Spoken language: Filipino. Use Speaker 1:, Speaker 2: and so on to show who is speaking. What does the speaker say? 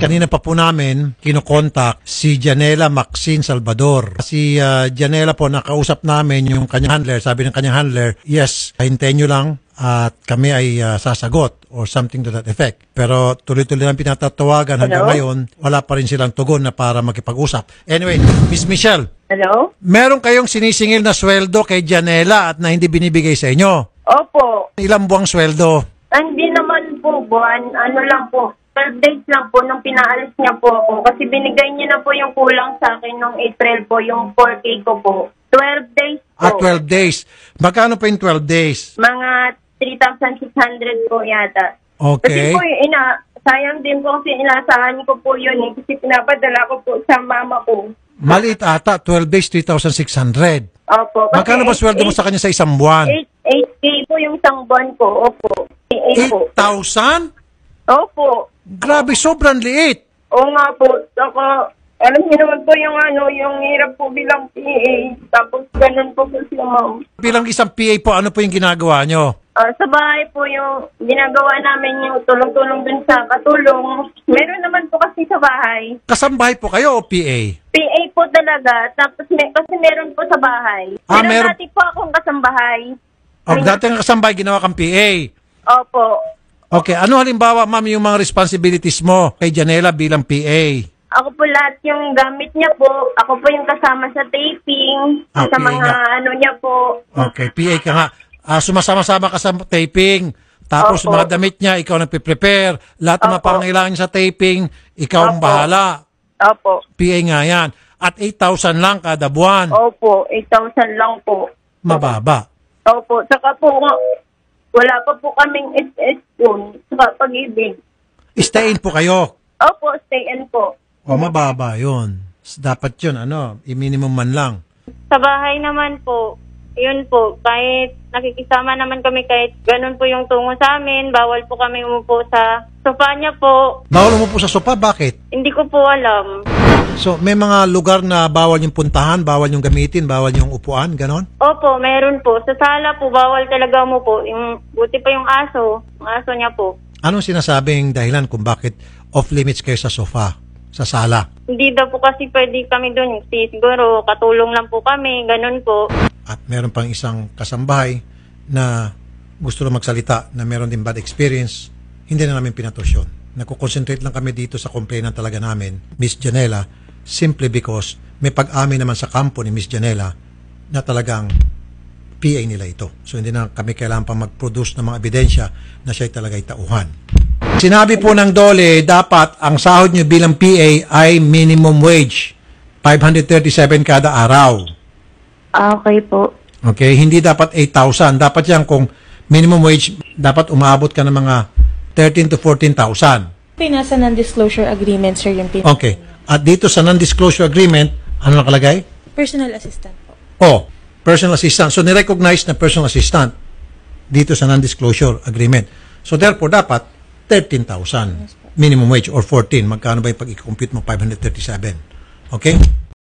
Speaker 1: kanina pa po namin kinokontak si Janela Maxine Salvador. Si Janela po, nakausap namin yung kanyang handler. Sabi ng kanyang handler, yes, hintayin nyo lang at kami ay sasagot or something to that effect. Pero tuloy-tuloy lang pinatatawagan hanggang ngayon, wala pa rin silang tugon na para makipag-usap. Anyway, Miss Michelle.
Speaker 2: Hello?
Speaker 1: Meron kayong sinisingil na sweldo kay Janela at na hindi binibigay sa inyo.
Speaker 2: Opo.
Speaker 1: Ilang buwang sweldo?
Speaker 2: Hindi naman po buwan. Ano lang po. 12 days lang po nung pinaalis niya po ako. Kasi binigay niya na po yung kulang sa akin nung April po, yung 4K ko po. 12 days po.
Speaker 1: 12 days. Magkano pa yung 12 days?
Speaker 2: Mga 3,600 po yata.
Speaker 1: Okay.
Speaker 2: Kasi po sayang din po kasi inasahan ko po yun. Kasi pinapadala ko po sa mama ko.
Speaker 1: Maliit ata, 12 days, 3,600.
Speaker 2: Opo.
Speaker 1: Magkano ba sweldo mo sa kanya sa isang buwan?
Speaker 2: 8K po yung isang buwan ko. Opo.
Speaker 1: 8,000?
Speaker 2: Opo.
Speaker 1: Grabe, sobrang liit.
Speaker 2: Oo nga po. Saka, alam niyo naman po yung hirap po bilang PA. Tapos ganun po siya, ma'am.
Speaker 1: Bilang isang PA po, ano po yung ginagawa nyo?
Speaker 2: Sa bahay po yung ginagawa namin yung tulong-tulong dun sa katulong. Meron naman po kasi sa bahay.
Speaker 1: Kasambahay po kayo o PA?
Speaker 2: PA po talaga. Tapos kasi meron po sa bahay. Meron dati po akong kasambahay.
Speaker 1: Dati ang kasambahay, ginawa kang PA?
Speaker 2: Opo.
Speaker 1: Okay, ano halimbawa, ma'am, yung mga responsibilities mo kay Janela bilang PA?
Speaker 2: Ako po lahat yung gamit niya po. Ako po yung kasama sa taping. Sa
Speaker 1: PA
Speaker 2: mga
Speaker 1: nga.
Speaker 2: ano niya po.
Speaker 1: Okay, PA ka nga. Sumasama-sama ka sa taping. Tapos
Speaker 2: Opo.
Speaker 1: mga damit niya, ikaw nagpe-prepare. Lahat ng mga
Speaker 2: Opo.
Speaker 1: pangangailangan niya sa taping, ikaw ang
Speaker 2: Opo.
Speaker 1: bahala.
Speaker 2: Opo.
Speaker 1: PA nga yan. At 8,000 lang kada buwan.
Speaker 2: Opo. 8,000 lang po.
Speaker 1: Mababa.
Speaker 2: Opo. Saka po, wala pa po kaming SS doon. Saka Pag-ibig.
Speaker 1: Stay-in po kayo.
Speaker 2: Opo, stay-in po.
Speaker 1: O mababa yun. Dapat yun, i-minimum man lang.
Speaker 3: Sa bahay naman po, yun po, kahit nakikisama naman kami, kahit ganun po yung tungo sa amin, bawal po kami umupo sa sofa niya po.
Speaker 1: Bawal mo po sa sopa, bakit?
Speaker 3: Hindi ko po alam.
Speaker 1: So, may mga lugar na bawal yung puntahan, bawal yung gamitin, bawal yung upuan, ganon?
Speaker 3: Opo, meron po. Sa sala po, bawal talaga umupo. Buti pa yung aso niya po.
Speaker 1: Anong sinasabing dahilan kung bakit off-limits kayo sa sofa, sa sala?
Speaker 3: Hindi daw po kasi pwede kami doon. Siguro, katulong lang po kami, ganun po.
Speaker 1: At meron pang isang kasambahay na gusto na magsalita na meron din bad experience, hindi na namin pinatos yun. Nagko-concentrate lang kami dito sa complainant talaga namin, Miss Janela, simply because may pag-amin naman sa kampo ni Miss Janela na talagang PA nila ito. So hindi na kami kailangan pa mag-produce ng mga ebidensya na siya talaga ay tauhan. Sinabi po ng DOLE, dapat ang sahod nyo bilang PA ay minimum wage, 537 kada araw.
Speaker 3: Okay po.
Speaker 1: Okay, hindi dapat 8,000. Dapat yan kung minimum wage, dapat umabot ka ng mga 13 to 14,000.
Speaker 4: Pinasa non-disclosure agreement, sir, yung
Speaker 1: Okay. At dito sa non-disclosure agreement, ano nakalagay?
Speaker 4: personal assistant po.
Speaker 1: Personal assistant. So, nirecognize na personal assistant dito sa non-disclosure agreement. So, therefore, dapat 13,000 minimum wage or 14. Magkano ba yung pag-i-compute mo? 537. Okay?